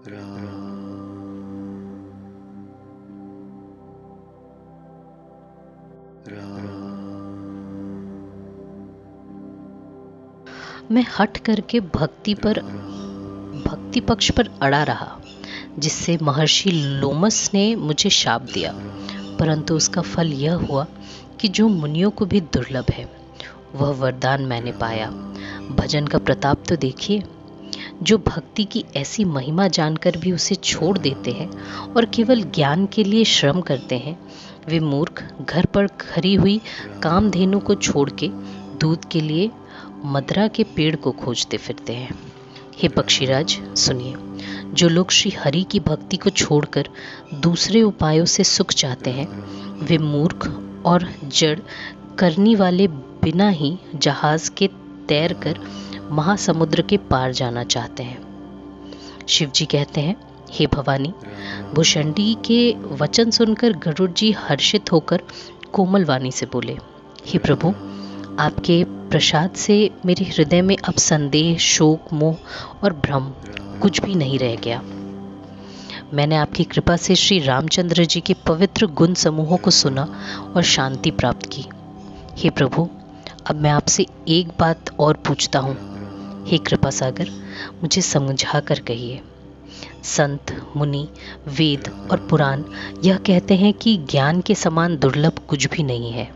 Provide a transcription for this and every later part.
मैं हट करके भक्ति पक्ष पर अड़ा रहा, जिससे महर्षि लोमस ने मुझे शाप दिया। परंतु उसका फल यह हुआ कि जो मुनियों को भी दुर्लभ है, वह वरदान मैंने पाया। भजन का प्रताप तो देखिए। जो भक्ति की ऐसी महिमा जानकर भी उसे छोड़ देते हैं और केवल ज्ञान के लिए श्रम करते हैं, वे मूर्ख घर पर खरी हुई कामधेनु को छोड़ के दूध के लिए मदरा के पेड़ को खोजते फिरते हैं। हे पक्षीराज, सुनिए। जो लोग श्री हरि की भक्ति को छोड़कर दूसरे उपायों से सुख चाहते हैं, वे मूर्ख और जड़ करनी वाले बिना ही जहाज के तैर कर महासमुद्र के पार जाना चाहते हैं। शिव जी कहते हैं, हे भवानी, भुषंडी के वचन सुनकर गरुड़ जी हर्षित होकर कोमल वाणी से बोले, हे प्रभु, आपके प्रसाद से मेरे हृदय में अब संदेह, शोक, मोह और भ्रम कुछ भी नहीं रह गया। मैंने आपकी कृपा से श्री रामचंद्र जी के पवित्र गुण समूहों को सुना और शांति प्राप्त की। हे प्रभु, अब मैं आपसे एक बात और पूछता हूँ। हे कृपा सागर, मुझे समझा कर कहिए। संत, मुनि, वेद और पुराण यह कहते हैं कि ज्ञान के समान दुर्लभ कुछ भी नहीं है।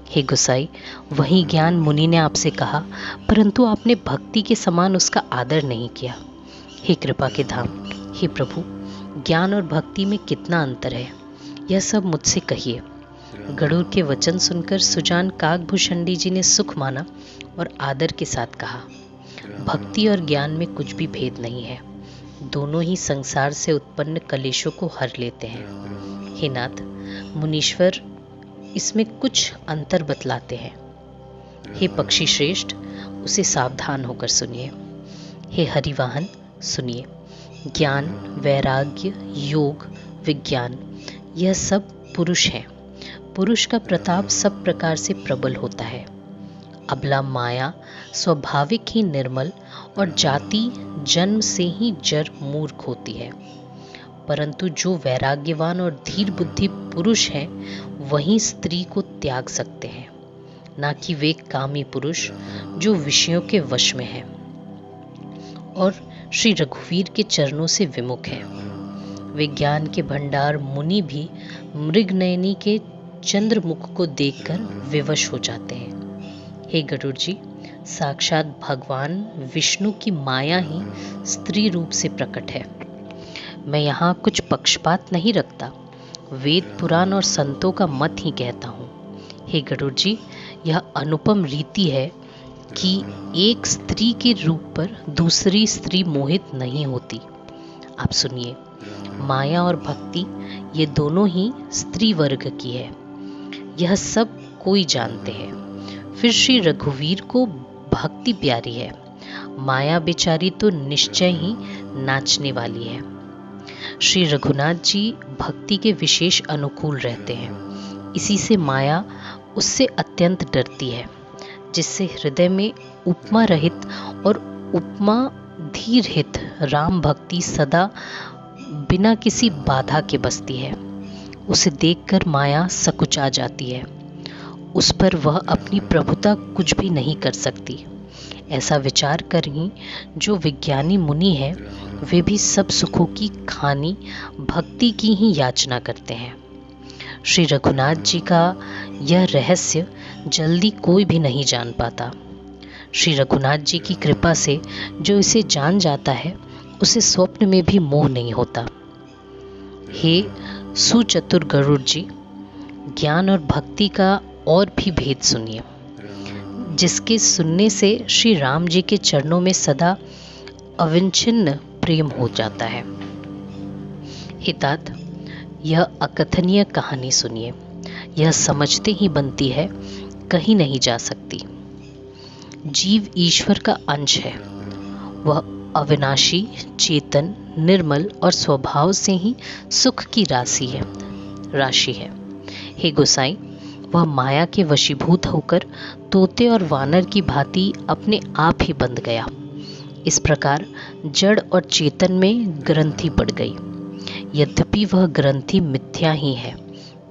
हे गुसाई, वही ज्ञान मुनि ने आपसे कहा, परंतु आपने भक्ति के समान उसका आदर नहीं किया। हे कृपा के धाम, हे प्रभु, ज्ञान और भक्ति में कितना अंतर है, यह सब मुझसे कहिए। गरुड़ के वचन सुनकर सुजान काकभूषणी जी ने सुख माना और आदर के साथ कहा, भक्ति और ज्ञान में कुछ भी भेद नहीं है, दोनों ही संसार से उत्पन्न कलेशों को हर लेते हैं। हे नाथ, मुनीश्वर इसमें कुछ अंतर बतलाते हैं। हे पक्षी श्रेष्ठ, उसे सावधान होकर सुनिए। हे हरिवाहन, सुनिए। ज्ञान, वैराग्य, योग, विज्ञान, यह सब पुरुष हैं। पुरुष का प्रताप सब प्रकार से प्रबल होता है। अबला माया स्वाभाविक ही निर्मल और जाति जन्म से ही जड़ मूर्ख होती है। परंतु जो वैराग्यवान और धीर बुद्धि पुरुष हैं, वही स्त्री को त्याग सकते हैं, ना कि वे कामी पुरुष जो विषयों के वश में हैं और श्री रघुवीर के चरणों से विमुख हैं। विज्ञान के भंडार मुनि भी मृगनयनी के चंद्रमुख को देखकर विवश हो जाते हैं। हे गरुड़ जी, साक्षात भगवान विष्णु की माया ही स्त्री रूप से प्रकट है। मैं यहाँ कुछ पक्षपात नहीं रखता, वेद, पुराण और संतों का मत ही कहता हूँ। हे गरुड़ जी, यह अनुपम रीति है कि एक स्त्री के रूप पर दूसरी स्त्री मोहित नहीं होती। आप सुनिए, माया और भक्ति ये दोनों ही स्त्री वर्ग की है, यह सब कोई जानते हैं। फिर श्री रघुवीर को भक्ति प्यारी है, माया बेचारी तो निश्चय ही नाचने वाली है। श्री रघुनाथ जी भक्ति के विशेष अनुकूल रहते हैं, इसी से माया उससे अत्यंत डरती है, जिससे हृदय में उपमा रहित और उपमा धीर हित राम भक्ति सदा बिना किसी बाधा के बसती है। उसे देखकर माया सकुचा जाती है, उस पर वह अपनी प्रभुता कुछ भी नहीं कर सकती। ऐसा विचार कर ही जो विज्ञानी मुनि हैं, वे भी सब सुखों की खानी भक्ति की ही याचना करते हैं। श्री रघुनाथ जी का यह रहस्य जल्दी कोई भी नहीं जान पाता। श्री रघुनाथ जी की कृपा से जो इसे जान जाता है, उसे स्वप्न में भी मोह नहीं होता। हे सुचतुर गरुड़ जी, ज्ञान और भक्ति का और भी भेद सुनिए, जिसके सुनने से श्री राम जी के चरणों में सदा अविच्छिन्न प्रेम हो जाता है। हितात, यह अकथनीय कहानी सुनिए, यह समझते ही बनती है, कहीं नहीं जा सकती। जीव ईश्वर का अंश है, वह अविनाशी, चेतन, निर्मल और स्वभाव से ही सुख की राशि है। हे गोसाई, वह माया के वशीभूत होकर तोते और वानर की भांति अपने आप ही बंध गया। इस प्रकार जड़ और चेतन में ग्रंथि पड़ गई। यद्यपि वह ग्रंथि मिथ्या ही है,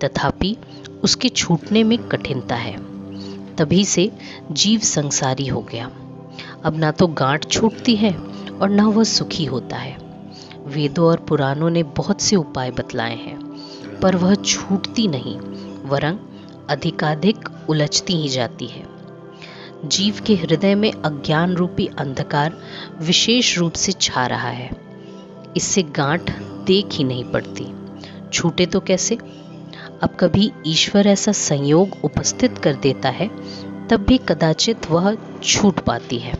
तथापि उसके छूटने में कठिनता है। तभी से जीव संसारी हो गया। अब ना तो गांठ छूटती है और ना वह सुखी होता है। वेदों और पुराणों ने बहुत से उपाय बतलाए हैं, पर वह छूटती नहीं, वरं अधिकाधिक उलझती ही जाती है। जीव के हृदय में अज्ञान रूपी अंधकार विशेष रूप से छा रहा है। इससे गांठ देख ही नहीं पड़ती। छूटे तो कैसे? अब कभी ईश्वर ऐसा संयोग उपस्थित कर देता है, तब भी कदाचित वह छूट पाती है।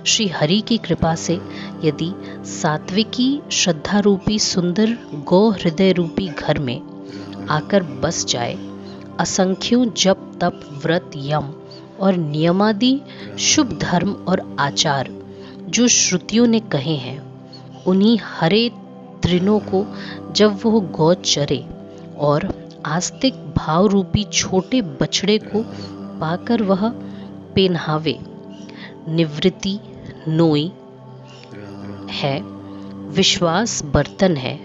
श्री हरि की कृपा से यदि सात्विकी श्रद्धा रूपी सुंदर गौ हृदय रूपी घर में आकर बस जाए, असंख्यों जप तप व्रत यम और नियमादि शुभ धर्म और आचार जो श्रुतियों ने कहे हैं, उन्हीं हरे तृणों को जब वह गौ चरे और आस्तिक भाव रूपी छोटे बछड़े को पाकर वह पेन्हावे, निवृत्ति नोई है, विश्वास बर्तन है,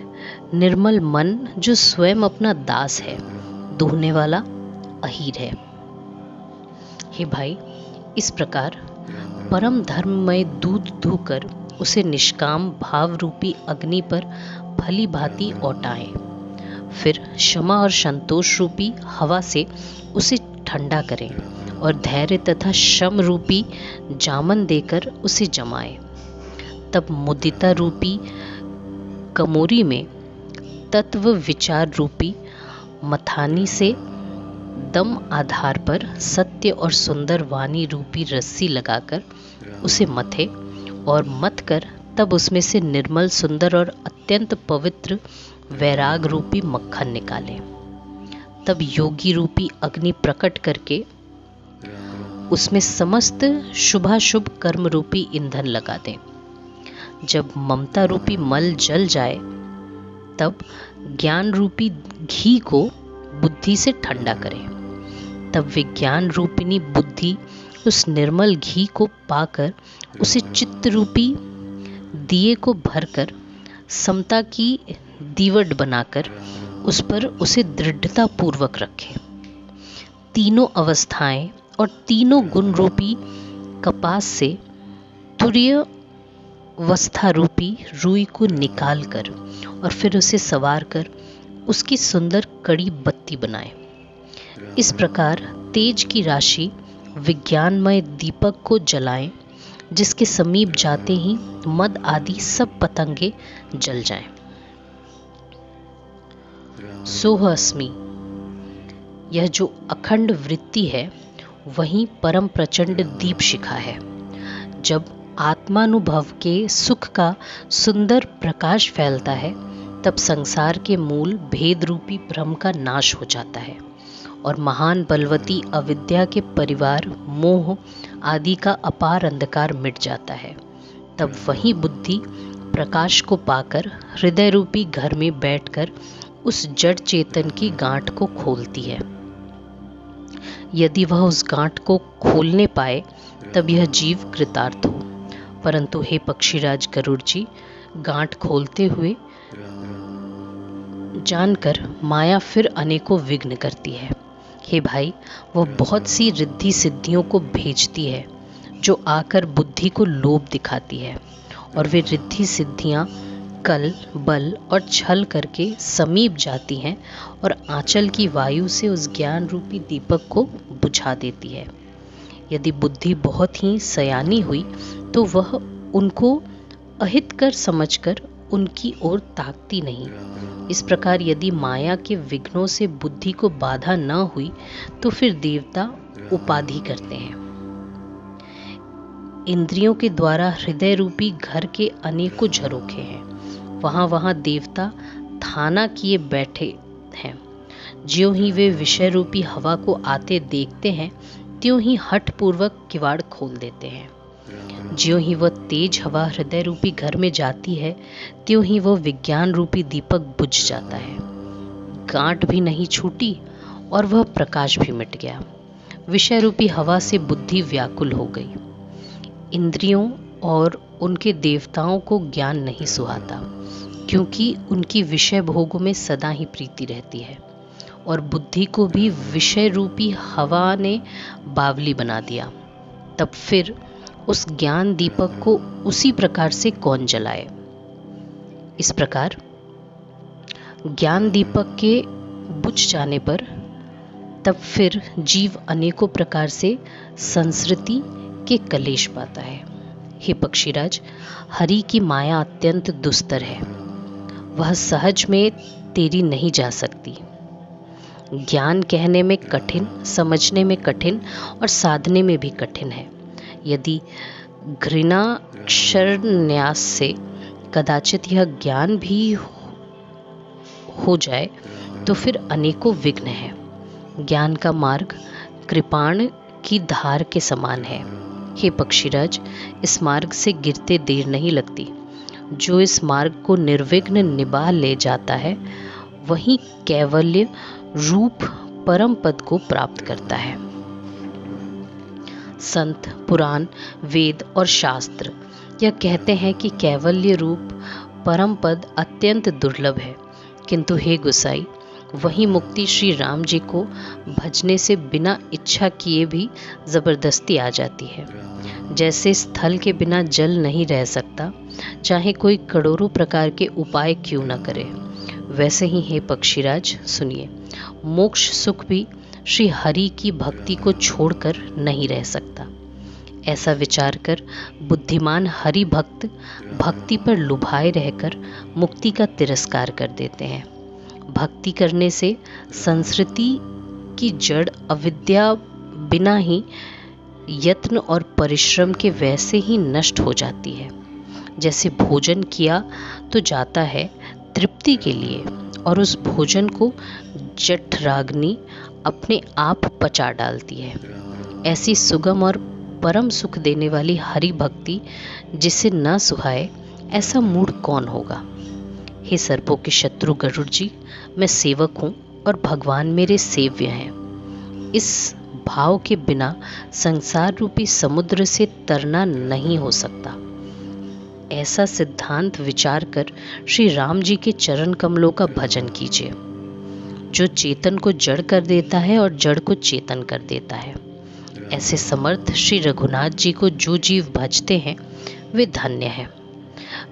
निर्मल मन जो स्वयं अपना दास है, दूहने वाला अहीर है। हे भाई, इस प्रकार परम धर्ममय दूध धूकर उसे निष्काम भाव रूपी अग्नि पर भली भांति औटाएं, फिर क्षमा और संतोष रूपी हवा से उसे ठंडा करें और धैर्य तथा शम रूपी जामन देकर उसे जमाएं। तब मुदिता रूपी कमोरी में तत्व विचार रूपी मथानी से दम आधार पर सत्य और सुंदर वाणी रूपी रस्सी लगाकर उसे मथे और मथ कर तब उसमें से निर्मल सुंदर और अत्यंत पवित्र वैराग रूपी मक्खन निकाले। तब योगी रूपी अग्नि प्रकट करके उसमें समस्त शुभाशुभ कर्म रूपी ईंधन लगा दें। जब ममता रूपी मल जल जाए, तब ज्ञान रूपी घी को बुद्धि से ठंडा करें। तब विज्ञान रूपिणी बुद्धि उस निर्मल घी को पाकर उसे चित्त रूपी दिए को भरकर समता की दीवट बनाकर उस पर उसे दृढ़ता पूर्वक रखे। तीनों अवस्थाएं और तीनों गुण रूपी कपास से तुरीय अवस्था रूपी रुई को निकाल कर और फिर उसे सवार कर उसकी सुंदर कड़ी बत्ती बनाए। इस प्रकार तेज की राशि विज्ञानमय दीपक को जलाएं, जिसके समीप जाते ही मद आदि सब पतंगे जल जाएं। सोह अस्मि, यह जो अखंड वृत्ति है वही परम प्रचंड दीप शिखा है। जब आत्मानुभव के सुख का सुंदर प्रकाश फैलता है, तब संसार के मूल भेद रूपी भ्रम का नाश हो जाता है और महान बलवती अविद्या के परिवार मोह आदि का अपार अंधकार मिट जाता है। तब वही बुद्धि प्रकाश को पाकर हृदय रूपी घर में बैठकर उस जड़ चेतन की गांठ को खोलती है। यदि वह उस गांठ को खोलने पाए, तब यह जीव कृतार्थ हो। परंतु हे पक्षीराज गरुड़ जी, गांठ खोलते हुए जानकर माया फिर अनेकों विघ्न करती है। हे भाई, वह बहुत सी रिद्धि सिद्धियों को भेजती है जो आकर बुद्धि को लोभ दिखाती है, और वे रिद्धि सिद्धियां कल बल और छल करके समीप जाती हैं और आंचल की वायु से उस ज्ञान रूपी दीपक को बुझा देती है। यदि बुद्धि बहुत ही सयानी हुई तो वह उनको अहितकर समझकर उनकी ओर ताकती नहीं। इस प्रकार यदि माया के विघ्नों से बुद्धि को बाधा न हुई तो फिर देवता उपाधि करते हैं। इंद्रियों के द्वारा हृदय रूपी घर के अनेकों झरोखे हैं। वहां वहां देवता थाना किए बैठे हैं। ज्यों ही वे विषय रूपी हवा को आते देखते हैं, त्यों ही हठ पूर्वक किवाड़ खोल देते हैं। ज्यों ही वह तेज हवा हृदय रूपी घर में जाती है, त्यों ही वह विज्ञान रूपी दीपक बुझ जाता है। गांठ भी नहीं छूटी और वह प्रकाश भी मिट गया। विषय रूपी हवा से बुद्धि व्याकुल हो गई। इंद्रियों और उनके देवताओं को ज्ञान नहीं सुहाता, क्योंकि उनकी विषय भोगों में सदा ही प्रीति रहती है, और बुद्धि को भी विषय रूपी हवा ने बावली बना दिया। तब फिर उस ज्ञान दीपक को उसी प्रकार से कौन जलाए? इस प्रकार ज्ञान दीपक के बुझ जाने पर तब फिर जीव अनेकों प्रकार से संस्कृति के कलेश पाता है। हे पक्षीराज, हरि की माया अत्यंत दुस्तर है, वह सहज में तेरी नहीं जा सकती। ज्ञान कहने में कठिन, समझने में कठिन और साधने में भी कठिन है। यदि घृणाक्षर न्यास से कदाचित यह ज्ञान भी हो जाए तो फिर अनेकों विघ्न है। ज्ञान का मार्ग कृपाण की धार के समान है। हे पक्षीराज, इस मार्ग से गिरते देर नहीं लगती। जो इस मार्ग को निर्विघ्न निभा ले जाता है वही कैवल्य रूप परम पद को प्राप्त करता है। संत, पुराण, वेद और शास्त्र यह कहते हैं कि कैवल्य रूप परम पद अत्यंत दुर्लभ है, किंतु हे गुसाई, वही मुक्ति श्री राम जी को भजने से बिना इच्छा किए भी जबरदस्ती आ जाती है। जैसे स्थल के बिना जल नहीं रह सकता, चाहे कोई करोड़ों प्रकार के उपाय क्यों न करे, वैसे ही हे पक्षीराज सुनिए, मोक्ष सुख भी श्री हरि की भक्ति को छोड़कर नहीं रह सकता। ऐसा विचार कर बुद्धिमान हरि भक्त भक्ति पर लुभाए रहकर मुक्ति का तिरस्कार कर देते हैं। भक्ति करने से संस्कृति की जड़ अविद्या बिना ही यत्न और परिश्रम के वैसे ही नष्ट हो जाती है। जैसे भोजन किया तो जाता है तृप्ति के लिए, और उस भोजन को जठराग्नि अपने आप पचा डालती है। ऐसी सुगम और परम सुख देने वाली हरि भक्ति जिसे न सुहाए, ऐसा मूढ़ कौन होगा? हे सर्पों के शत्रु गरुड़ जी, मैं सेवक हूँ और भगवान मेरे सेव्य हैं। इस भाव के बिना संसार रूपी समुद्र से तरना नहीं हो सकता। ऐसा सिद्धांत विचार कर श्री राम जी के चरण कमलों का भजन कीजिए। जो चेतन को जड़ कर देता है और जड़ को चेतन कर देता है, ऐसे समर्थ श्री रघुनाथ जी को जो जीव भजते हैं वे धन्य हैं।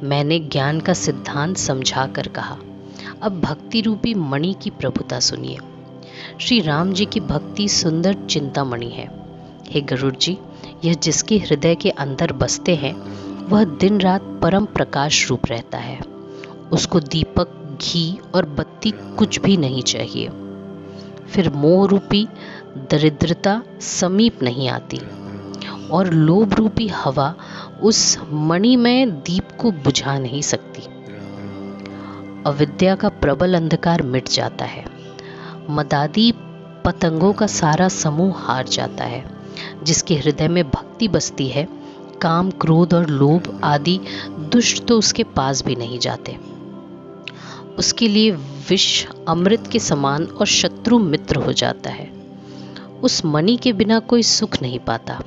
मैंने ज्ञान का सिद्धांत समझा कर कहा, अब भक्ति रूपी मणि की प्रभुता सुनिए। श्री राम जी की भक्ति सुंदर चिंतामणि है। हे गरुड़ जी, यह जिसके हृदय के अंदर बसते हैं वह दिन रात परम प्रकाश रूप रहता है। उसको दीपक, घी और बत्ती कुछ भी नहीं चाहिए। फिर मोह रूपी दरिद्रता समीप नहीं आती, और लोभ रूपी हवा उस मणिमय दीप को बुझा नहीं सकती। अविद्या का प्रबल अंधकार मिट जाता है। मदादी पतंगों का सारा समूह हार जाता है। जिसके हृदय में भक्ति बसती है, काम, क्रोध और लोभ आदि दुष्ट तो उसके पास भी नहीं जाते। उसके लिए विष अमृत के समान और शत्रु मित्र हो जाता है। उस मणि के बिना कोई सुख नहीं पाता।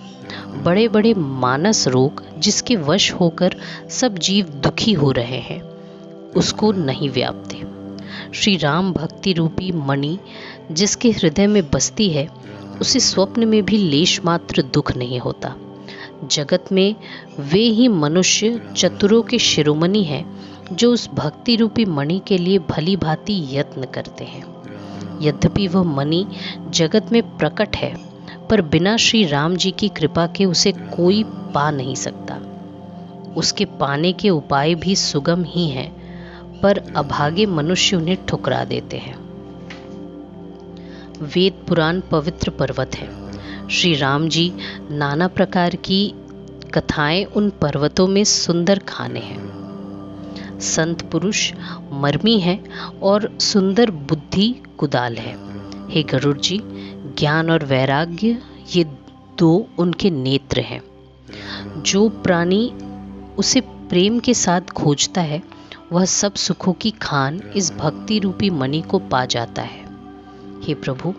बड़े बड़े मानस रोग जिसके वश होकर सब जीव दुखी हो रहे हैं, उसको नहीं व्यापते। श्री राम भक्ति रूपी मणि जिसके हृदय में बसती है, उसे स्वप्न में भी लेश मात्र दुख नहीं होता। जगत में वे ही मनुष्य चतुरों के शिरोमणि हैं जो उस भक्ति रूपी मणि के लिए भली भांति यत्न करते हैं। यद्यपि वह मणि जगत में प्रकट है, पर बिना श्री राम जी की कृपा के उसे कोई पा नहीं सकता। उसके पाने के उपाय भी सुगम ही हैं, पर अभागे मनुष्य उन्हें ठुकरा देते हैं। वेद पुराण पवित्र पर्वत है। श्री राम जी नाना प्रकार की कथाएं उन पर्वतों में सुंदर खाने हैं। संत पुरुष मर्मी है और सुंदर बुद्धि कुदाल है। हे गरुड़ जी, ज्ञान और वैराग्य ये दो उनके नेत्र हैं। जो प्राणी उसे प्रेम के साथ खोजता है, वह सब सुखों की खान इस भक्ति रूपी मणि को पा जाता है। हे प्रभु,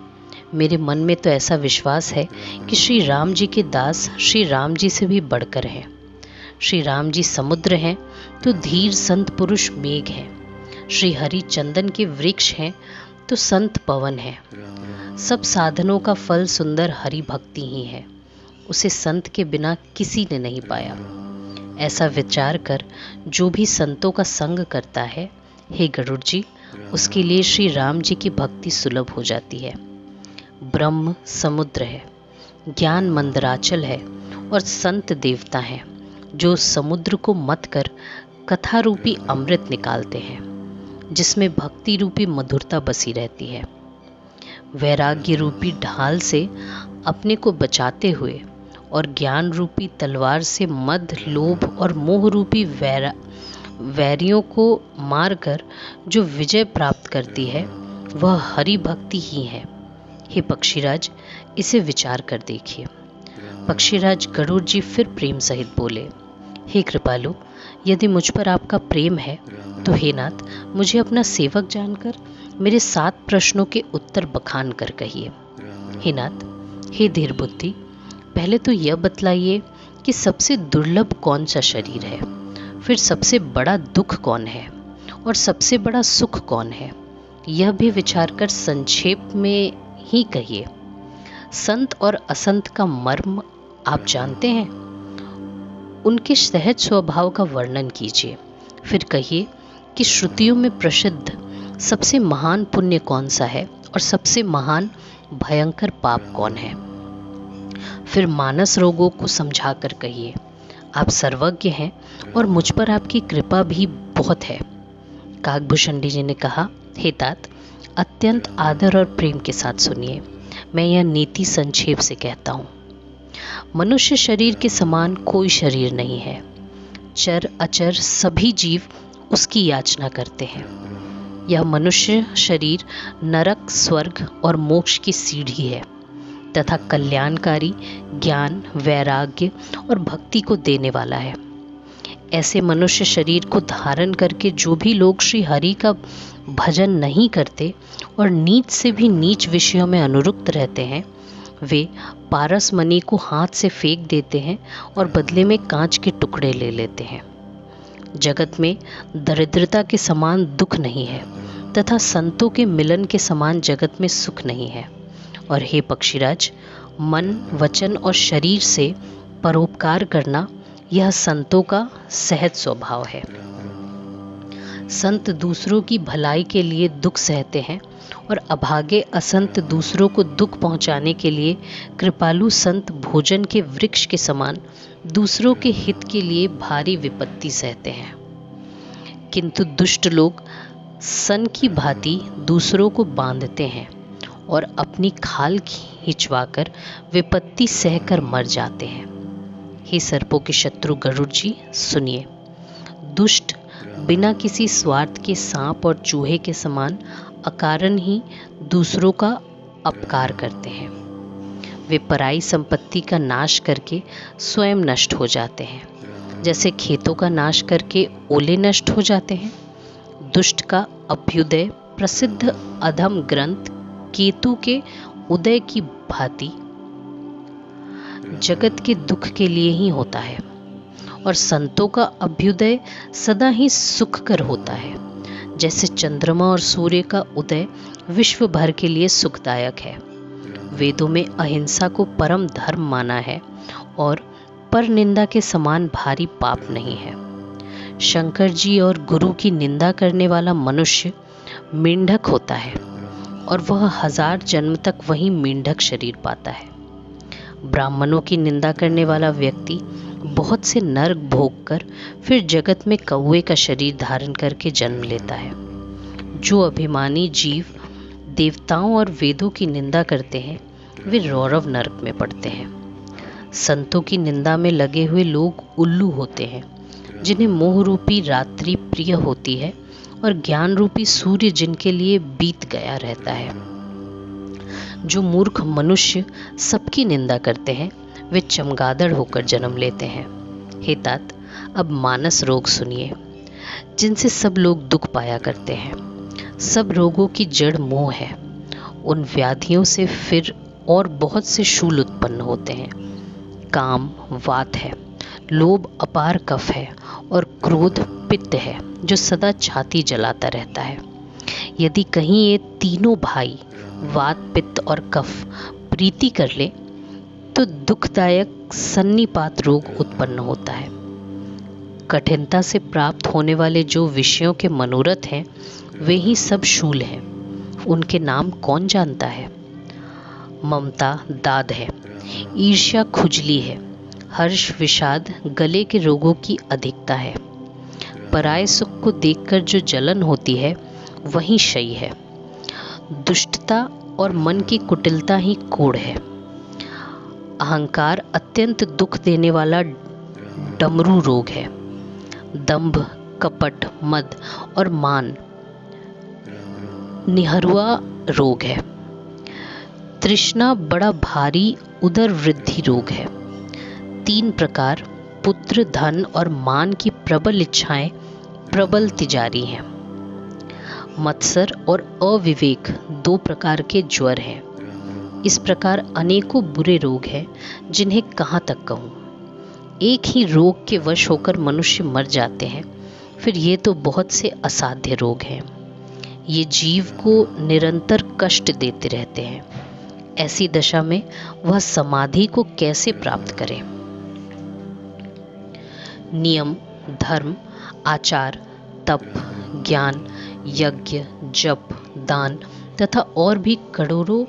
मेरे मन में तो ऐसा विश्वास है कि श्री राम जी के दास श्री राम जी से भी बढ़कर हैं। श्री राम जी समुद्र हैं तो धीर संत पुरुष मेघ हैं। श्री हरि चंदन के वृक्ष हैं तो संत पवन है। सब साधनों का फल सुंदर हरि भक्ति ही है, उसे संत के बिना किसी ने नहीं पाया। ऐसा विचार कर जो भी संतों का संग करता है, हे गरुड़ जी, उसके लिए श्री राम जी की भक्ति सुलभ हो जाती है। ब्रह्म समुद्र है, ज्ञान मंदराचल है और संत देवता हैं जो समुद्र को मत कर कथा रूपी अमृत निकालते हैं, जिसमें भक्ति रूपी मधुरता बसी रहती है। वैराग्य रूपी ढाल से अपने को बचाते हुए और ज्ञान रूपी तलवार से मद, लोभ और मोह रूपी वैरियों को मारकर जो विजय प्राप्त करती है, वह हरि भक्ति ही है। हे पक्षीराज, इसे विचार कर देखिए। पक्षीराज गरुड़ जी फिर प्रेम सहित बोले, हे कृपालु, यदि मुझ पर आपका प्रेम है तो हे नाथ, मुझे अपना सेवक जानकर मेरे 7 प्रश्नों के उत्तर बखान कर कहिए। हे नाथ, हे धीर बुद्धि, पहले तो यह बतलाइए कि सबसे दुर्लभ कौन सा शरीर है, फिर सबसे बड़ा दुख कौन है और सबसे बड़ा सुख कौन है, यह भी विचार कर संक्षेप में ही कहिए। संत और असंत का मर्म आप जानते हैं, उनके सहज स्वभाव का वर्णन कीजिए। फिर कहिए कि श्रुतियों में प्रसिद्ध सबसे महान पुण्य कौन सा है और सबसे महान भयंकर पाप कौन है। फिर मानस रोगों को समझा कर कहिए, आप सर्वज्ञ हैं और मुझ पर आपकी कृपा भी बहुत है। काकभूषण जी ने कहा, हे तात, अत्यंत आदर और प्रेम के साथ सुनिए, मैं यह नीति संक्षेप से कहता हूँ। मनुष्य शरीर के समान कोई शरीर नहीं है। चर अचर सभी जीव उसकी याचना करते हैं। यह मनुष्य शरीर नरक, स्वर्ग और मोक्ष की सीढ़ी है तथा कल्याणकारी ज्ञान, वैराग्य और भक्ति को देने वाला है। ऐसे मनुष्य शरीर को धारण करके जो भी लोग श्री हरि का भजन नहीं करते और नीच से भी नीच विषयों में अनुरक्त रहते हैं, वे पारस मणि को हाथ से फेंक देते हैं और बदले में कांच के टुकड़े ले लेते हैं। जगत में दरिद्रता के समान दुख नहीं है तथा संतों के मिलन के समान जगत में सुख नहीं है। और हे पक्षीराज, मन, वचन और शरीर से परोपकार करना यह संतों का सहज स्वभाव है। संत दूसरों की भलाई के लिए दुख सहते हैं और अभागे असंत दूसरों को दुख पहुंचाने के लिए कृपालु संत भोजन के वृक्ष के समान दूसरों के हित के लिए भारी विपत्ति सहते हैं। किंतु दुष्ट लोग सन की भांति दूसरों को बांधते हैं और अपनी खाल खिंचवाकर विपत्ति सहकर मर जाते हैं। हे सर्पों के शत्रु गरुड़ जी, सुनिए। दुष्ट बिना किसी स्वार्थ के सांप और चूहे के समान अकारण ही दूसरों का अपकार करते हैं। वे पराई संपत्ति का नाश करके स्वयं नष्ट हो जाते हैं, जैसे खेतों का नाश करके ओले नष्ट हो जाते हैं। दुष्ट का अभ्युदय प्रसिद्ध अधम ग्रंथ केतु के उदय की भांति जगत के दुख के लिए ही होता है और संतों का अभ्युदय सदा ही सुखकर होता है, जैसे चंद्रमा और सूर्य का उदय विश्व भर के लिए सुखदायक है। वेदों में अहिंसा को परम धर्म माना है और पर निंदा के समान भारी पाप नहीं है। शंकर जी और गुरु की निंदा करने वाला मनुष्य मेंढक होता है और वह 1000 जन्म तक वही मेंढक शरीर पाता है। ब्राह्मणों की निंदा करने वाला व्यक्ति बहुत से नरक भोग कर फिर जगत में कौवे का शरीर धारण करके जन्म लेता है। जो अभिमानी जीव देवताओं और वेदों की निंदा करते हैं, वे रौरव नरक में पड़ते हैं। संतों की निंदा में लगे हुए लोग उल्लू होते हैं, जिन्हें मोह रूपी रात्रि प्रिय होती है और ज्ञान रूपी सूर्य जिनके लिए बीत गया रहता है। जो मूर्ख मनुष्य सबकी निंदा करते हैं, वे चमगादड़ होकर जन्म लेते हैं। हे तात, अब मानस रोग सुनिए, जिनसे सब लोग दुख पाया करते हैं। सब रोगों की जड़ मोह है। उन व्याधियों से फिर और बहुत से शूल उत्पन्न होते हैं। काम वात है। लोभ अपार कफ है और क्रोध पित्त है जो सदा छाती जलाता रहता है। यदि कहीं ये तीनों भाई वात पित्त और कफ प्रीति कर ले तो दुखदायक सन्निपात रोग उत्पन्न होता है। कठिनता से प्राप्त होने वाले जो विषयों के मनोरथ हैं वे ही सब शूल हैं। उनके नाम कौन जानता है? ममता दाद है, ईर्ष्या खुजली है, हर्ष विषाद गले के रोगों की अधिकता है। पराये सुख को देखकर जो जलन होती है वही क्षय है। दुष्टता और मन की कुटिलता ही कोढ़ है। अहंकार अत्यंत दुख देने वाला डमरू रोग है। दंभ कपट मद और मान निहरुआ रोग है। तृष्णा बड़ा भारी उदर वृद्धि रोग है। 3 प्रकार पुत्र धन और मान की प्रबल इच्छाएं प्रबल तिजारी हैं। मत्सर और अविवेक 2 प्रकार के ज्वर हैं। इस प्रकार अनेकों बुरे रोग हैं जिन्हें कहाँ तक कहूँ। एक ही रोग के वश होकर मनुष्य मर जाते हैं, फिर ये तो बहुत से असाध्य रोग हैं। ये जीव को निरंतर कष्ट देते रहते हैं। ऐसी दशा में वह समाधि को कैसे प्राप्त करे? नियम, धर्म, आचार, तप, ज्ञान, यज्ञ, जप, दान तथा और भी करोड़ों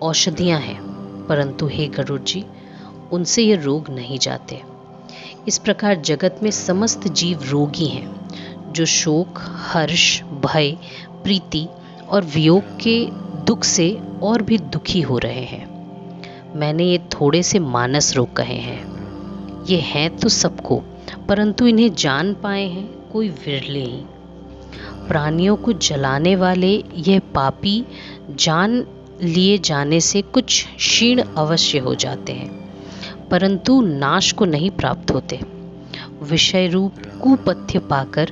औषधियां हैं, परंतु हे गरुड़ जी, उनसे ये रोग नहीं जाते। इस प्रकार जगत में समस्त जीव रोगी हैं, जो शोक, हर्ष, भय, प्रीति और वियोग के दुख से और भी दुखी हो रहे हैं। मैंने ये थोड़े से मानस रोग कहे हैं। ये हैं तो सबको, परंतु इन्हें जान पाए हैं कोई विरले ही। प्राणियों को जलाने वाले यह पापी जान लिए जाने से कुछ क्षीण अवश्य हो जाते हैं, परंतु नाश को नहीं प्राप्त होते। विषय रूप कुपथ्य पाकर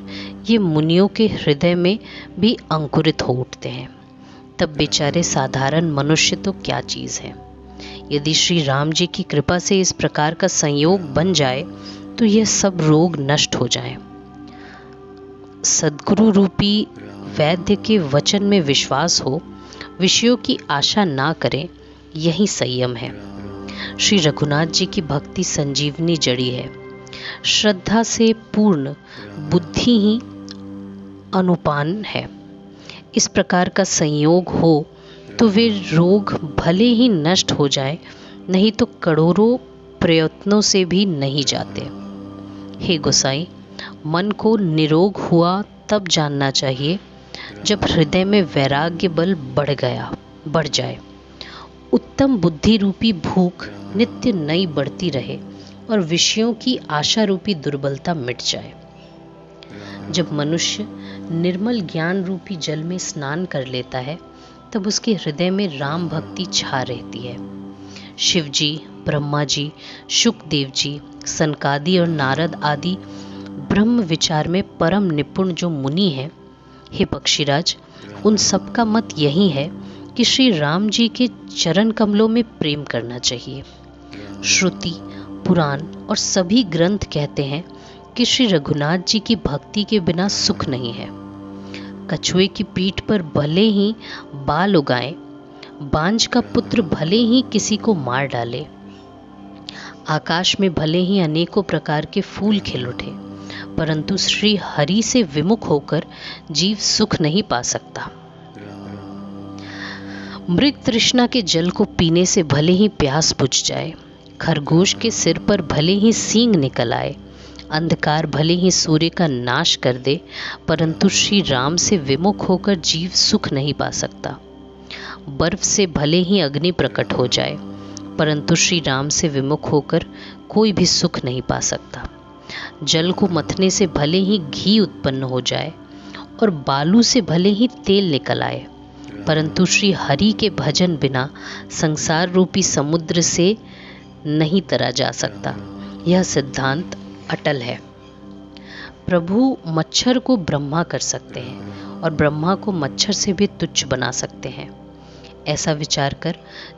ये मुनियों के हृदय में भी अंकुरित हो उठते हैं। तब बेचारे साधारण मनुष्य तो क्या चीज़ है। यदि श्री राम जी की कृपा से इस प्रकार का संयोग बन जाए तो यह सब रोग नष्ट हो जाए। सद्गुरु रूपी वैद्य के वचन में विश्वास हो, विषयों की आशा ना करें, यही संयम है। श्री रघुनाथ जी की भक्ति संजीवनी जड़ी है। श्रद्धा से पूर्ण बुद्धि ही अनुपान है। इस प्रकार का संयोग हो तो वे रोग भले ही नष्ट हो जाए, नहीं तो करोड़ों प्रयत्नों से भी नहीं जाते। हे गोसाई, मन को निरोग हुआ तब जानना चाहिए जब हृदय में वैराग्य बल बढ़ जाए, उत्तम बुद्धि रूपी भूख नित्य नई बढ़ती रहे और विषयों की आशा रूपी दुर्बलता मिट जाए। जब मनुष्य निर्मल ज्ञान रूपी जल में स्नान कर लेता है, तब उसके हृदय में राम भक्ति छा रहती है। शिव जी, ब्रह्मा जी, शुकदेव जी, सनकादि और नारद आदि ब्रह्म विचार में परम निपुण जो मुनि हैं, हे पक्षीराज, उन सबका मत यही है कि श्री राम जी के चरण कमलों में प्रेम करना चाहिए। श्रुति, पुराण और सभी ग्रंथ कहते हैं कि श्री रघुनाथ जी की भक्ति के बिना सुख नहीं है। कछुए की पीठ पर भले ही बाल उगाए, बांझ का पुत्र भले ही किसी को मार डाले, आकाश में भले ही अनेकों प्रकार के फूल खिल उठे, परंतु श्री हरि से विमुख होकर जीव सुख नहीं पा सकता। मृग तृष्णा के जल को पीने से भले ही प्यास बुझ जाए, खरगोश के सिर पर भले ही सींग निकल आए, अंधकार भले ही सूर्य का नाश कर दे, परंतु श्री राम से विमुख होकर जीव सुख नहीं पा सकता। बर्फ से भले ही अग्नि प्रकट हो जाए, परंतु श्री राम से विमुख होकर कोई भी सुख नहीं पा सकता। जल को मथने से भले ही घी उत्पन्न हो जाए और बालू से भले ही तेल निकल आए, परंतु श्री हरि के भजन बिना संसार रूपी समुद्र से नहीं तरा जा सकता। यह सिद्धांत अटल है। प्रभु मच्छर को ब्रह्मा कर सकते हैं और ब्रह्मा को मच्छर से भी तुच्छ बना सकते हैं। ऐसा विचार कर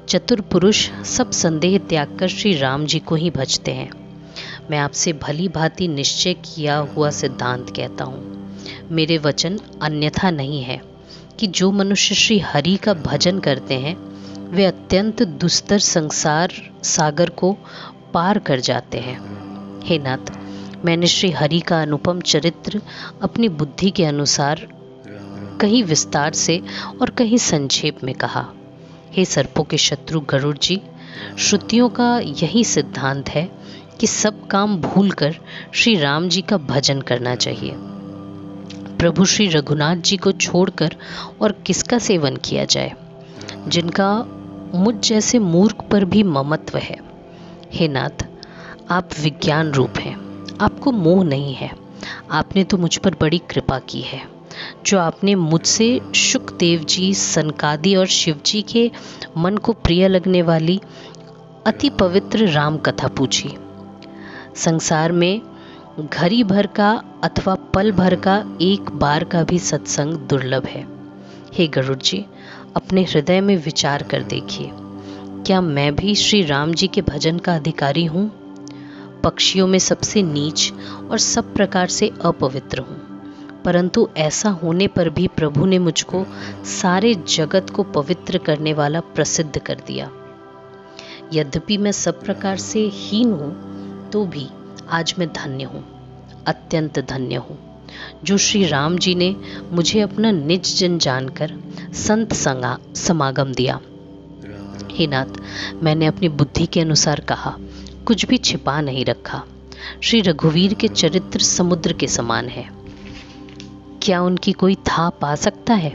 चतुर पुरुष सब संदेह त्याग कर श्री राम जी को ही भजते हैं। मैं आपसे भली भांति निश्चय किया हुआ सिद्धांत कहता हूँ। मेरे वचन अन्यथा नहीं है कि जो मनुष्य श्री हरि का भजन करते हैं वे अत्यंत दुस्तर संसार सागर को पार कर जाते हैं। हे नाथ, मैंने श्री हरि का अनुपम चरित्र अपनी बुद्धि के अनुसार कहीं विस्तार से और कहीं संक्षेप में कहा। हे सर्पों के शत्रु गरुड़ जी, श्रुतियों का यही सिद्धांत है कि सब काम भूलकर श्री राम जी का भजन करना चाहिए। प्रभु श्री रघुनाथ जी को छोड़कर और किसका सेवन किया जाए, जिनका मुझ जैसे मूर्ख पर भी ममत्व है। हे नाथ, आप विज्ञान रूप हैं, आपको मोह नहीं है। आपने तो मुझ पर बड़ी कृपा की है, जो आपने मुझसे शुकदेव जी, सनकादि और शिव जी के मन को प्रिय लगने वाली अति पवित्र राम कथा पूछी। संसार में घड़ी भर का अथवा पल भर का एक बार का भी सत्संग दुर्लभ है। हे गरुड़ जी, अपने हृदय में विचार कर देखिए, क्या मैं भी श्री राम जी के भजन का अधिकारी हूँ? पक्षियों में सबसे नीच और सब प्रकार से अपवित्र हूँ, परंतु ऐसा होने पर भी प्रभु ने मुझको सारे जगत को पवित्र करने वाला प्रसिद्ध कर दिया। यद्यपि मैं सब प्रकार से हीन हूँ, तो भी आज मैं धन्य हूँ, अत्यंत धन्य हूँ, जो श्री राम जी ने मुझे अपना निज जन जानकर संत समागम दिया। हे नाथ, मैंने अपनी बुद्धि के अनुसार कहा, कुछ भी छिपा नहीं रखा। श्री रघुवीर के चरित्र समुद्र के समान है, क्या उनकी कोई था पा सकता है?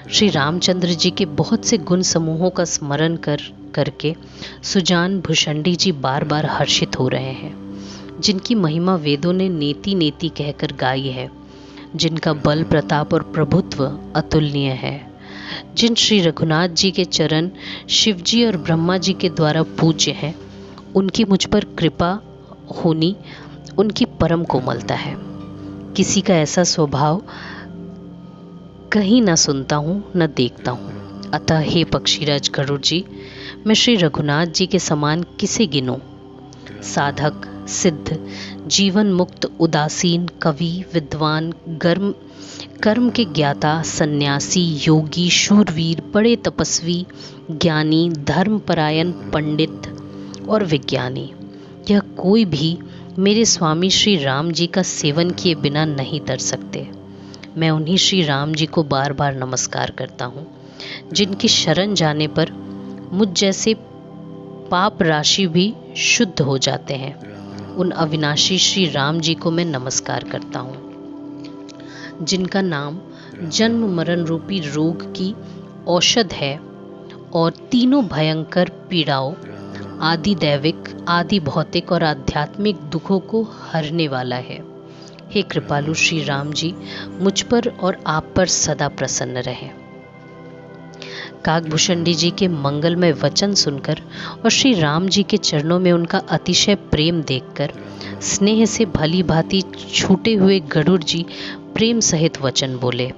श्री रामचंद्र जी के बहुत से गुण समूहों का स्मरण करके सुजान भुषंडी जी बार बार हर्षित हो रहे हैं, जिनकी महिमा वेदों ने नेति नेति कहकर गाई है, जिनका बल प्रताप और प्रभुत्व अतुलनीय है, जिन श्री रघुनाथ जी के चरण शिव जी और ब्रह्मा जी के द्वारा पूज्य हैं, उनकी मुझ पर कृपा होनी उनकी परम कोमलता है। किसी का ऐसा स्वभाव कहीं न सुनता हूँ न देखता हूँ। अतः हे पक्षीराज गरुड़ जी, मैं श्री रघुनाथ जी के समान किसे गिनूं? साधक, सिद्ध, जीवन मुक्त, उदासीन, कवि, विद्वान, कर्म के ज्ञाता, सन्यासी, योगी, शूरवीर, बड़े तपस्वी, ज्ञानी, धर्मपरायण, पंडित और विज्ञानी, यह कोई भी मेरे स्वामी श्री राम जी का सेवन किए बिना नहीं तर सकते। मैं उन्हीं श्री राम जी को बार बार नमस्कार करता हूँ, जिनकी शरण जाने पर मुझ जैसे पाप राशि भी शुद्ध हो जाते हैं। उन अविनाशी श्री राम जी को मैं नमस्कार करता हूँ, जिनका नाम जन्म मरण रूपी रोग की औषध है और तीनों भयंकर पीड़ाओं, आदि दैविक, आदि भौतिक और आध्यात्मिक दुखों को हरने वाला है। हे कृपालु श्री राम जी, मुझ पर और आप पर सदा प्रसन्न रहें। काकभूषणी जी के मंगलमय वचन सुनकर और श्री राम जी के चरणों में उनका अतिशय प्रेम देखकर स्नेह से भली भांति छूटे हुए गरुड़ जी प्रेम सहित वचन बोले।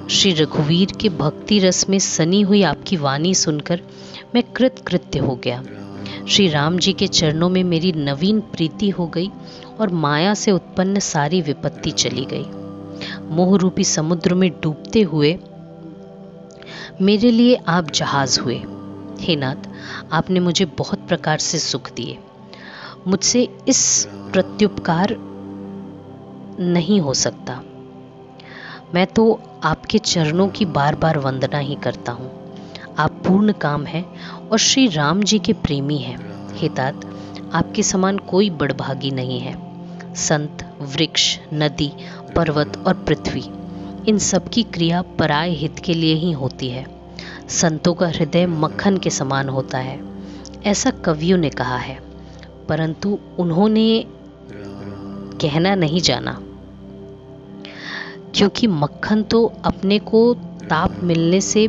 श्री रघुवीर के भक्ति रस में सनी हुई आपकी वाणी सुनकर मैं कृतकृत्य हो गया। श्री राम जी के चरणों में मेरी नवीन प्रीति हो गई और माया से उत्पन्न सारी विपत्ति चली गई। मोह रूपी समुद्र में डूबते हुए मेरे लिए आप जहाज हुए। हे नाथ, आपने मुझे बहुत प्रकार से सुख दिए। मुझसे इस प्रत्युपकार नहीं हो सकता। मैं तो आपके चरणों की बार बार वंदना ही करता हूँ। आप पूर्ण काम हैं और श्री राम जी के प्रेमी हैं। हे तात, आपके समान कोई बड़भागी नहीं है। संत, वृक्ष, नदी, पर्वत और पृथ्वी, इन सब की क्रिया पराय हित के लिए ही होती है। संतों का हृदय मक्खन के समान होता है, ऐसा कवियों ने कहा है, परंतु उन्होंने कहना नहीं जाना, क्योंकि मक्खन तो अपने को ताप मिलने से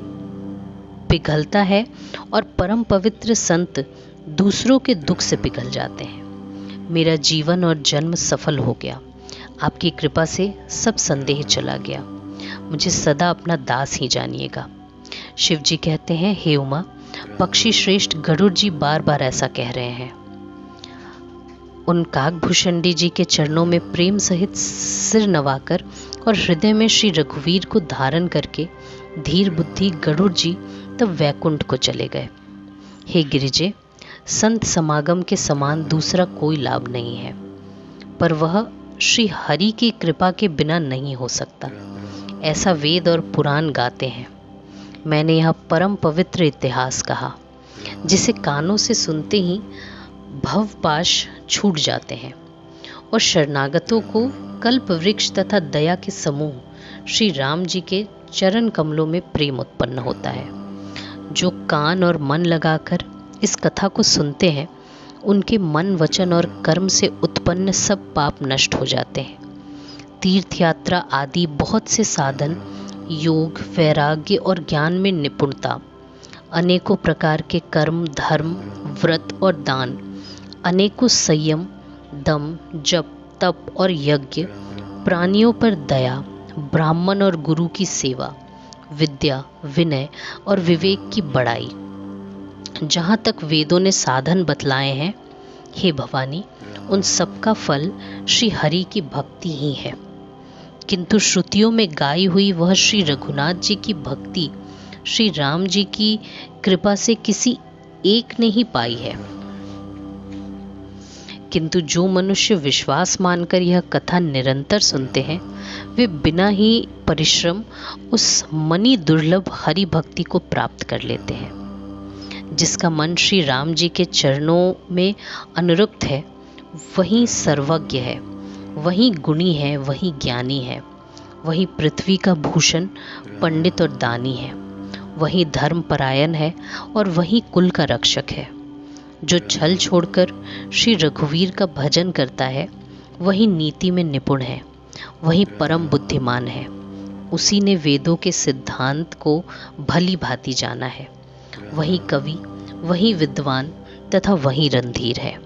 पिघलता है और परम पवित्र संत दूसरों के दुख से पिघल जाते हैं। मेरा जीवन और जन्म सफल हो गया। आपकी कृपा से सब संदेह चला गया। मुझे सदा अपना दास ही जानिएगा। शिव जी कहते हैं, हे उमा, पक्षी श्रेष्ठ गरुड़ जी बार बार ऐसा कह रहे हैं। उन काकभूषणी जी के चरणों में प्रेम सहित सिर नवाकर और हृदय में श्री रघुवीर को धारण करके धीर बुद्धि गरुड़ जी तब वैकुंठ को चले गए। हे गिरिजे, संत समागम के समान दूसरा कोई लाभ नहीं है, पर वह श्री हरि की कृपा के बिना नहीं हो सकता, ऐसा वेद और पुराण गाते हैं। मैंने यह परम पवित्र इतिहास कहा, जिसे कानों से सुनते ही भवपाश छूट जाते हैं और शरणागतों को कल्प वृक्ष तथा दया के समूह श्री राम जी के चरण कमलों में प्रेम उत्पन्न होता है। जो कान और मन लगाकर इस कथा को सुनते हैं, उनके मन, वचन और कर्म से उत्पन्न सब पाप नष्ट हो जाते हैं। तीर्थ यात्रा आदि बहुत से साधन, योग, वैराग्य और ज्ञान में निपुणता, अनेकों प्रकार के कर्म, धर्म, व्रत और दान, अनेकों संयम, दम, जप, तप और यज्ञ, प्राणियों पर दया, ब्राह्मण और गुरु की सेवा, विद्या, विनय और विवेक की बड़ाई, जहाँ तक वेदों ने साधन बतलाए हैं, हे भवानी, उन सब का फल श्री हरि की भक्ति ही है। किंतु श्रुतियों में गाई हुई वह श्री रघुनाथ जी की भक्ति श्री राम जी की कृपा से किसी एक ने ही पाई है। किंतु जो मनुष्य विश्वास मानकर यह कथा निरंतर सुनते हैं, वे बिना ही परिश्रम उस मणि दुर्लभ हरि भक्ति को प्राप्त कर लेते हैं। जिसका मन श्री राम जी के चरणों में अनुरक्त है, वही सर्वज्ञ है, वही गुणी है, वही ज्ञानी है, वही पृथ्वी का भूषण, पंडित और दानी है, वही धर्मपरायण है और वही कुल का रक्षक है। जो छल छोड़कर श्री रघुवीर का भजन करता है, वही नीति में निपुण है, वही परम बुद्धिमान है। उसी ने वेदों के सिद्धांत को भली भांति जाना है। वही कवि, वही विद्वान तथा वही रणधीर है।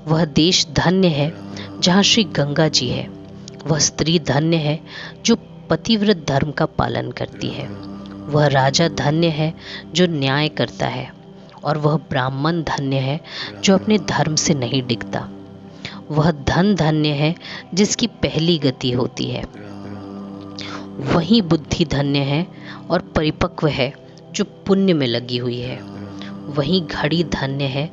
वह देश धन्य है जहाँ श्री गंगा जी है। वह स्त्री धन्य है जो पतिव्रत धर्म का पालन करती है। वह राजा धन्य है जो न्याय करता है, और वह ब्राह्मण धन्य है जो अपने धर्म से नहीं डिगता। वह धन धन्य है जिसकी पहली गति होती है। वही बुद्धि धन्य है और परिपक्व है जो पुण्य में लगी हुई है। वही घड़ी धन्य है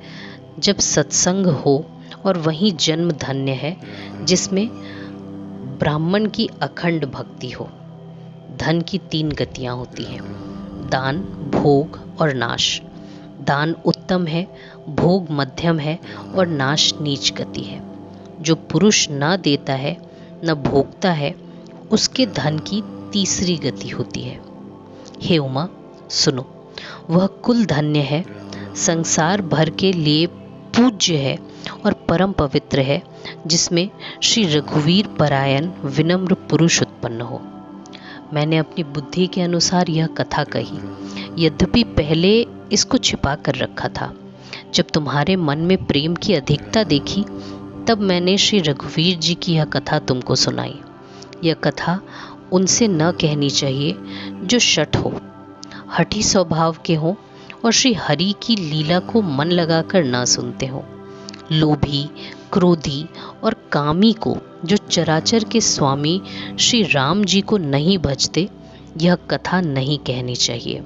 जब सत्संग हो, और वही जन्म धन्य है जिसमें ब्राह्मण की अखंड भक्ति हो। धन की 3 गतियाँ होती हैं: दान, भोग और नाश। दान उत्तम है, भोग मध्यम है और नाश नीच गति है। जो पुरुष न देता है न भोगता है, उसके धन की 3री गति होती है। हे उमा, सुनो, वह कुल धन्य है, संसार भर के लिए पूज्य है और परम पवित्र है, जिसमें श्री रघुवीर परायण विनम्र पुरुष उत्पन्न हो। मैंने अपनी बुद्धि के अनुसार यह कथा कही, यद्यपि पहले इसको छिपा कर रखा था। जब तुम्हारे मन में प्रेम की अधिकता देखी, तब मैंने श्री रघुवीर जी की यह कथा तुमको सुनाई। यह कथा उनसे न कहनी चाहिए जो शठ हो, हठी स्वभाव के हों और श्री हरि की लीला को मन लगाकर न सुनते हों। लोभी, क्रोधी और कामी को, जो चराचर के स्वामी श्री राम जी को नहीं भजते, यह कथा नहीं कहनी चाहिए।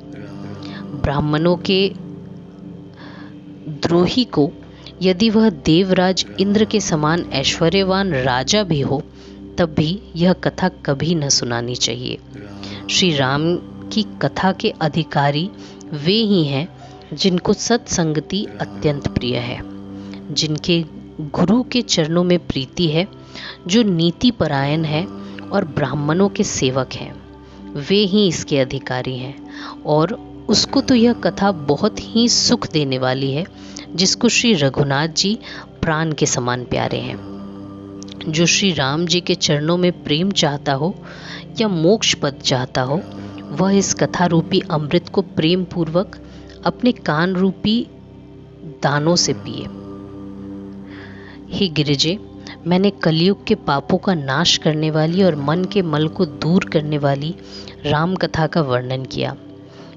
ब्राह्मणों के द्रोही को, यदि वह देवराज इंद्र के समान ऐश्वर्यवान राजा भी हो, तब भी यह कथा कभी न सुनानी चाहिए। श्री राम की कथा के अधिकारी वे ही हैं जिनको सत्संगति अत्यंत प्रिय है, जिनके गुरु के चरणों में प्रीति है, जो नीति परायण है और ब्राह्मणों के सेवक हैं। वे ही इसके अधिकारी हैं, और उसको तो यह कथा बहुत ही सुख देने वाली है, जिसको श्री रघुनाथ जी प्राण के समान प्यारे हैं। जो श्री राम जी के चरणों में प्रेम चाहता हो या मोक्ष पद चाहता हो, वह इस कथा रूपी अमृत को प्रेम पूर्वक अपने कान रूपी दानों से पिए। हे गिरिजे, मैंने कलयुग के पापों का नाश करने वाली और मन के मल को दूर करने वाली राम कथा का वर्णन किया।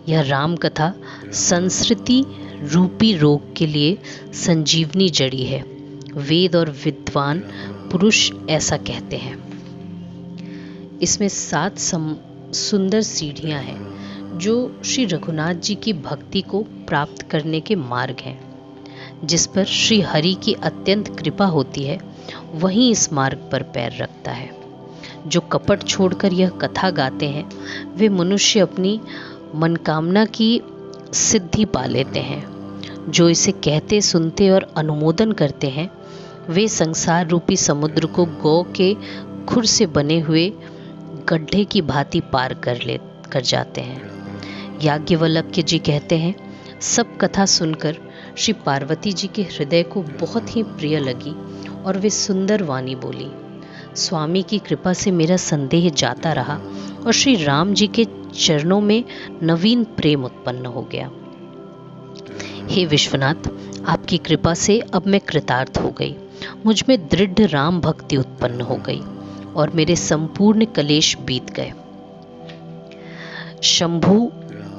यह राम कथा संस्कृति रूपी रोग के लिए संजीवनी जड़ी है वेद और विद्वान पुरुष ऐसा कहते हैं। इसमें 7 सुंदर सीढ़ियां हैं जो श्री रघुनाथ जी की भक्ति को प्राप्त करने के मार्ग हैं। जिस पर श्री हरि की अत्यंत कृपा होती है वही इस मार्ग पर पैर रखता है। जो कपट छोड़कर यह कथा गाते हैं वे मनुष्य अपनी मनकामना की सिद्धि पा लेते हैं। जो इसे कहते, सुनते और अनुमोदन करते हैं वे संसार रूपी समुद्र को गौ के खुर से बने हुए गड्ढे की भांति पार कर जाते हैं। याज्ञवल्क्य जी कहते हैं, सब कथा सुनकर श्री पार्वती जी के हृदय को बहुत ही प्रिय लगी और वे सुंदर वाणी बोली। स्वामी की कृपा से मेरा संदेह जाता रहा और श्री राम जी के चरणों में नवीन प्रेम उत्पन्न हो गया। हे विश्वनाथ, आपकी कृपा से अब मैं कृतार्थ हो गई। मुझ में दृढ़ राम भक्ति उत्पन्न हो गई और मेरे संपूर्ण कलेश बीत गए। शंभु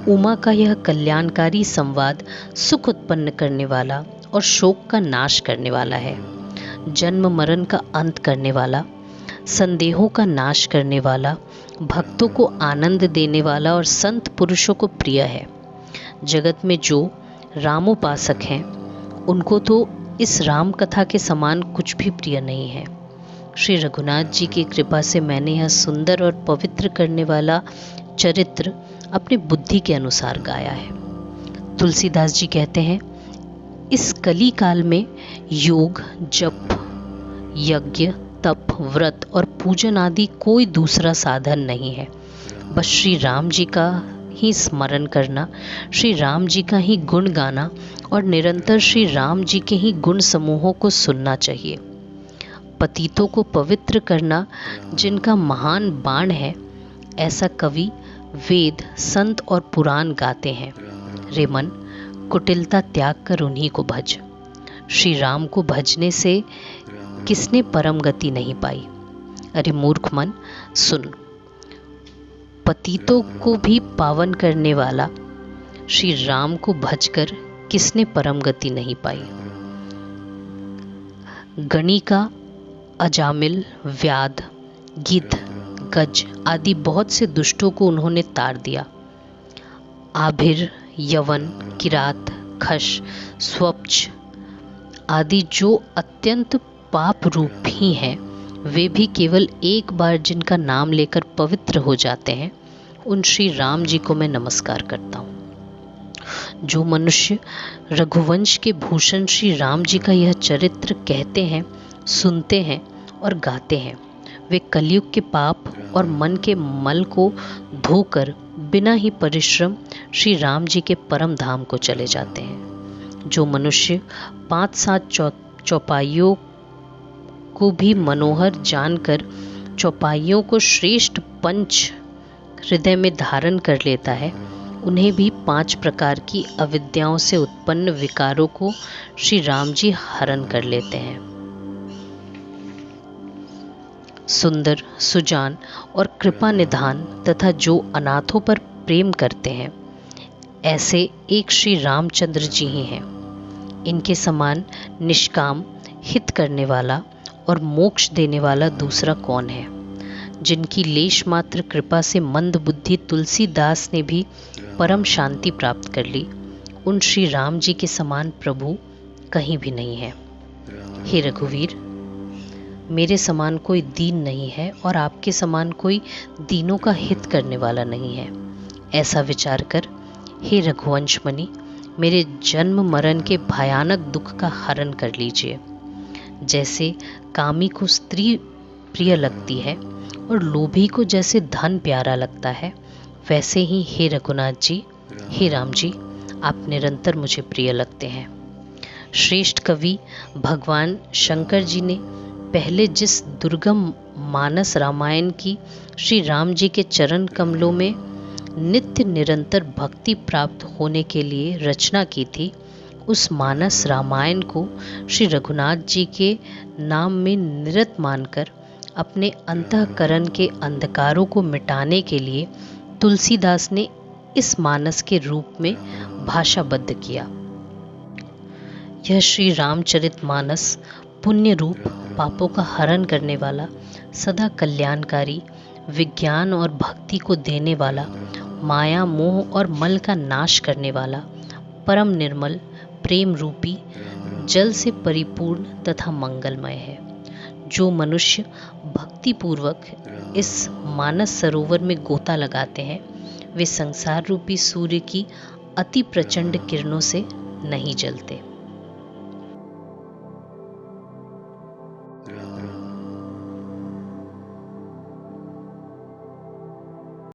उमा का यह कल्याणकारी संवाद सुख उत्पन्न करने वाला और शोक का नाश करने वाला है। जन्म मरण का अंत करने वाला, संदेहों का नाश करने वाला, भक्तों को आनंद देने वाला और संत पुरुषों को प्रिय है। जगत में जो रामोपासक हैं उनको तो इस राम कथा के समान कुछ भी प्रिय नहीं है। श्री रघुनाथ जी की कृपा से मैंने यह सुंदर और पवित्र करने वाला चरित्र अपनी बुद्धि के अनुसार गाया है। तुलसीदास जी कहते हैं, इस कली काल में योग, जप, यज्ञ, तप, व्रत और पूजन आदि कोई दूसरा साधन नहीं है। बस श्री राम जी का ही स्मरण करना, श्री राम जी का ही गुण गाना और निरंतर श्री राम जी के ही गुण समूहों को सुनना चाहिए। पतितों को पवित्र करना जिनका महान बाण है, ऐसा कवि, वेद, संत और पुराण गाते हैं। रे मन, कुटिलता त्याग कर उन्हीं को भज। श्री राम को भजने से किसने परम गति नहीं पाई। अरे मूर्ख मन, सुन, पतितों को भी पावन करने वाला श्री राम को भजकर किसने परम गति नहीं पाई। गणिका, अजामिल, व्याध, गिद्ध, गज आदि बहुत से दुष्टों को उन्होंने तार दिया। आभिर, यवन, किरात, खश, स्वच्छ आदि जो अत्यंत पाप रूप ही हैं, वे भी केवल एक बार जिनका नाम लेकर पवित्र हो जाते हैं, उन श्री राम जी को मैं नमस्कार करता हूँ। जो मनुष्य रघुवंश के भूषण श्री राम जी का यह चरित्र कहते हैं, सुनते हैं और गाते हैं, वे कलयुग के पाप और मन के मल को धोकर बिना ही परिश्रम श्री राम जी के परम धाम को चले जाते हैं। जो मनुष्य 5-7 चौपाइयों को भी मनोहर जानकर चौपाइयों को श्रेष्ठ पंच हृदय में धारण कर लेता है, उन्हें भी 5 प्रकार की अविद्याओं से उत्पन्न विकारों को श्री राम जी हरण कर लेते हैं। सुंदर, सुजान और कृपा निधान तथा जो अनाथों पर प्रेम करते हैं, ऐसे एक श्री रामचंद्र जी ही हैं। इनके समान निष्काम, हित करने वाला और मोक्ष देने वाला दूसरा कौन है। जिनकी लेश मात्र कृपा से मंद बुद्धि तुलसीदास ने भी परम शांति प्राप्त कर ली, उन श्री राम जी के समान प्रभु कहीं भी नहीं है। हे रघुवीर, मेरे समान कोई दीन नहीं है और आपके समान कोई दीनों का हित करने वाला नहीं है। ऐसा विचार कर हे रघुवंश मणि, मेरे जन्म मरण के भयानक दुख का हरण कर लीजिए। जैसे कामी को स्त्री प्रिय लगती है और लोभी को जैसे धन प्यारा लगता है, वैसे ही हे रघुनाथ जी, हे राम जी, आप निरंतर मुझे प्रिय लगते हैं। श्रेष्ठ कवि भगवान शंकर जी ने पहले जिस दुर्गम मानस रामायण की श्री राम जी के चरण कमलों में नित्य निरंतर भक्ति प्राप्त होने के लिए रचना की थी, उस मानस रामायण को श्री रघुनाथ जी के नाम में निरत मानकर अपने अंतःकरण के अंधकारों को मिटाने के लिए तुलसीदास ने इस मानस के रूप में भाषाबद्ध किया। यह श्री रामचरित मानस पुण्य रूप पापों का हरण करने वाला, सदा कल्याणकारी, विज्ञान और भक्ति को देने वाला, माया मोह और मल का नाश करने वाला, परम निर्मल प्रेम रूपी जल से परिपूर्ण तथा मंगलमय है। जो मनुष्य भक्ति पूर्वक इस मानस सरोवर में गोता लगाते हैं, वे संसार रूपी सूर्य की अति प्रचंड किरणों से नहीं जलते।